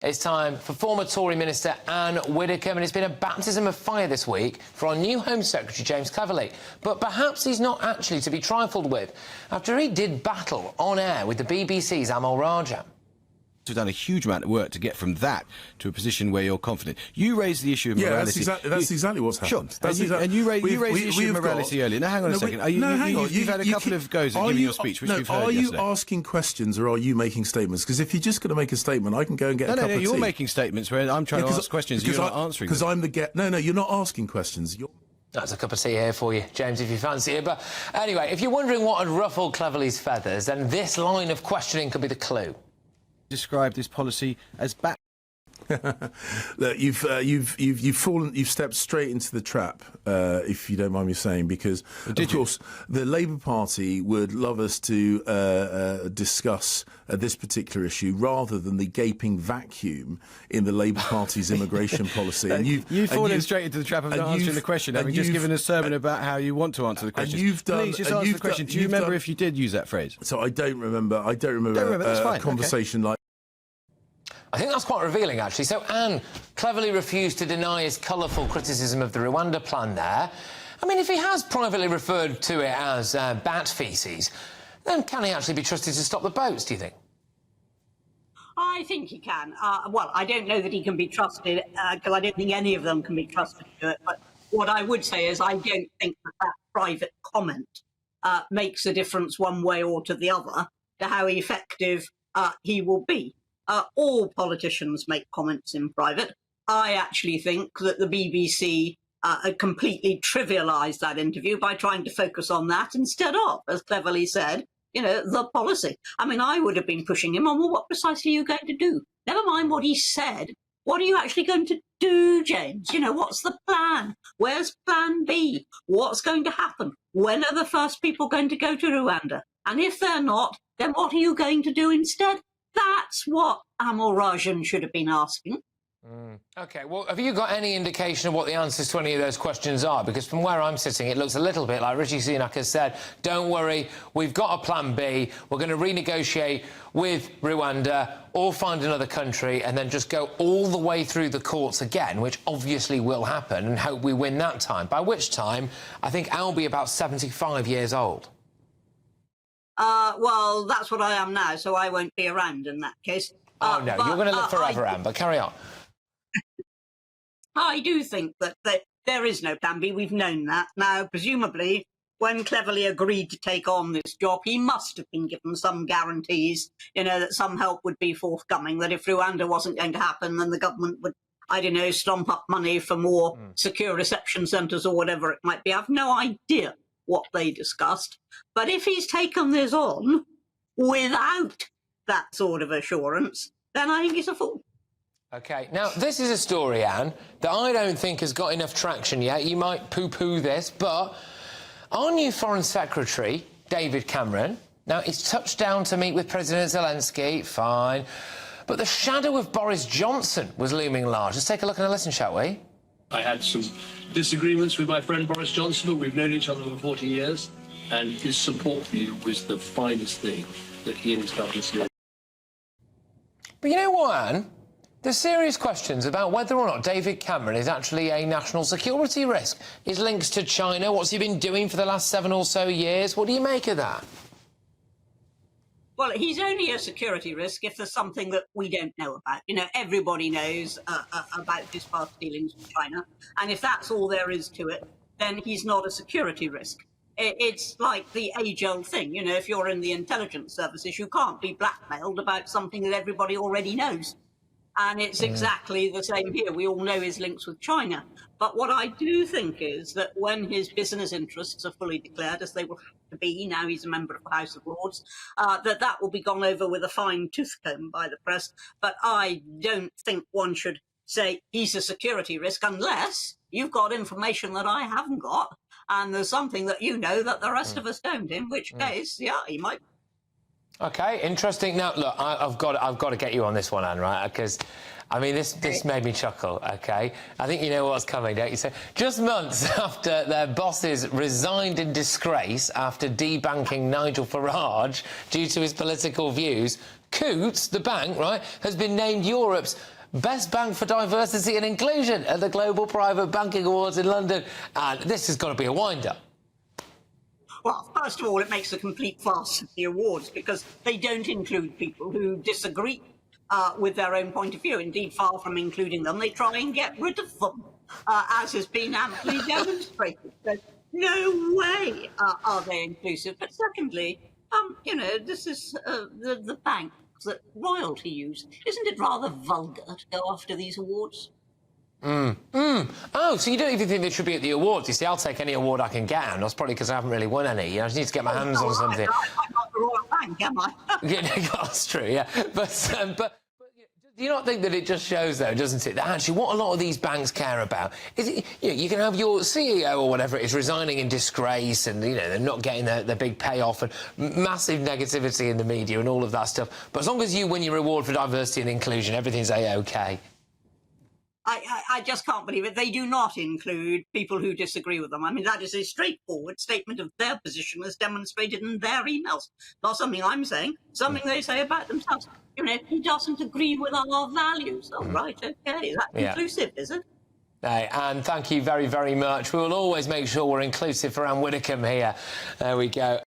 It's time for former Tory Minister Ann Widdecombe, and it's been a baptism of fire this week for our new Home Secretary, James Cleverly. But perhaps he's not actually to be trifled with, after he did battle on air with the BBC's Amal Raja. We've done a huge amount of work to get from that to a position where you're confident. You raised the issue of morality. Yeah, that's exactly what's happened. Sure. And you raised the issue of morality earlier. Now, hang on a second. You've had a couple of goes at giving your speech, which we've heard yesterday. Are you asking questions or are you making statements? Because if you're just going to make a statement, I can go and get a cup of tea. You're making statements where I'm trying to ask questions and you're not answering them. Because I'm the guest. No, you're not asking questions. That's a cup of tea here for you, James, if you fancy it. But anyway, if you're wondering what had ruffled Cleverly's feathers, then this line of questioning could be the clue. Describe this policy as back. Look, you've stepped straight into the trap, if you don't mind me saying, because of course the Labour Party would love us to discuss this particular issue rather than the gaping vacuum in the Labour Party's immigration policy. And you've fallen straight into the trap of not answering the question, having just given a sermon about how you want to answer the question. Please just answer the question. Do you remember if you did use that phrase? So I don't remember a conversation like. I think that's quite revealing, actually. So Anne cleverly refused to deny his colourful criticism of the Rwanda plan there. I mean, if he has privately referred to it as bat faeces, then can he actually be trusted to stop the boats, do you think? I think he can. Well, I don't know that he can be trusted, because I don't think any of them can be trusted to do it. But what I would say is I don't think that private comment makes a difference one way or to the other to how effective he will be. All politicians make comments in private. I actually think that the BBC completely trivialised that interview by trying to focus on that instead of, as Cleverly said, the policy. I mean, I would have been pushing him on, well, what precisely are you going to do? Never mind what he said. What are you actually going to do, James? What's the plan? Where's plan B? What's going to happen? When are the first people going to go to Rwanda? And if they're not, then what are you going to do instead? That's what Amal Rajan should have been asking. OK, well, have you got any indication of what the answers to any of those questions are? Because from where I'm sitting, it looks a little bit like Rishi Sunak has said, don't worry, we've got a plan B, we're going to renegotiate with Rwanda or find another country and then just go all the way through the courts again, which obviously will happen, and hope we win that time, by which time I think I'll be about 75 years old. Well, that's what I am now, so I won't be around in that case. Oh, no, you're going to live forever, Anne, but carry on. I do think that there is no plan B. We've known that. Now, presumably, when Cleverly agreed to take on this job, he must have been given some guarantees, that some help would be forthcoming, that if Rwanda wasn't going to happen, then the government would, I don't know, stomp up money for more secure reception centres or whatever it might be. I've no idea what they discussed. But if he's taken this on without that sort of assurance, then I think he's a fool. OK, now, this is a story, Anne, that I don't think has got enough traction yet. You might poo-poo this, but our new Foreign Secretary, David Cameron, now, he's touched down to meet with President Zelensky, fine, but the shadow of Boris Johnson was looming large. Let's take a look and a listen, shall we? I had some disagreements with my friend Boris Johnson, but we've known each other for 40 years, and his support for you was the finest thing that he and his government did. But you know what, Anne? There's serious questions about whether or not David Cameron is actually a national security risk. His links to China, what's he been doing for the last 7 or so years? What do you make of that? Well, he's only a security risk if there's something that we don't know about. Everybody knows about his past dealings with China. And if that's all there is to it, then he's not a security risk. It's like the age-old thing. If you're in the intelligence services, you can't be blackmailed about something that everybody already knows. And it's exactly the same here. We all know his links with China. But what I do think is that when his business interests are fully declared, as they will have to be, now he's a member of the House of Lords, that will be gone over with a fine tooth comb by the press. But I don't think one should say he's a security risk unless you've got information that I haven't got, and there's something that that the rest of us don't, in which case, yeah, he might. OK, interesting. Now, look, I've got to get you on this one, Anne, right? Because, I mean, this made me chuckle, OK? I think you know what's coming, don't you? So, just months after their bosses resigned in disgrace after debanking Nigel Farage due to his political views, Coutts, the bank, right, has been named Europe's Best Bank for Diversity and Inclusion at the Global Private Banking Awards in London. And this has got to be a wind-up. Well, first of all, it makes a complete farce of the awards because they don't include people who disagree with their own point of view. Indeed, far from including them, they try and get rid of them, as has been amply demonstrated. So no way are they inclusive. But secondly, you know, this is the bank that royalty use. Isn't it rather vulgar to go after these awards? Oh, so you don't even think they should be at the awards? You see, I'll take any award I can get, and that's probably because I haven't really won any. You know, I just need to get my hands on something. I'm not the Royal Bank, am I? Yeah, that's true, yeah. But do you not think that it just shows, though, doesn't it, that actually what a lot of these banks care about is, you can have your CEO or whatever it is resigning in disgrace and, you know, they're not getting the big payoff and massive negativity in the media and all of that stuff. But as long as you win your reward for diversity and inclusion, everything's A-OK. I just can't believe it. They do not include people who disagree with them. I mean, that is a straightforward statement of their position as demonstrated in their emails. Not something I'm saying, something they say about themselves. You know, he doesn't agree with our values. Oh, right, OK. Is that inclusive, is it? And thank you very, very much. We will always make sure we're inclusive for Ann Widdecombe here. There we go.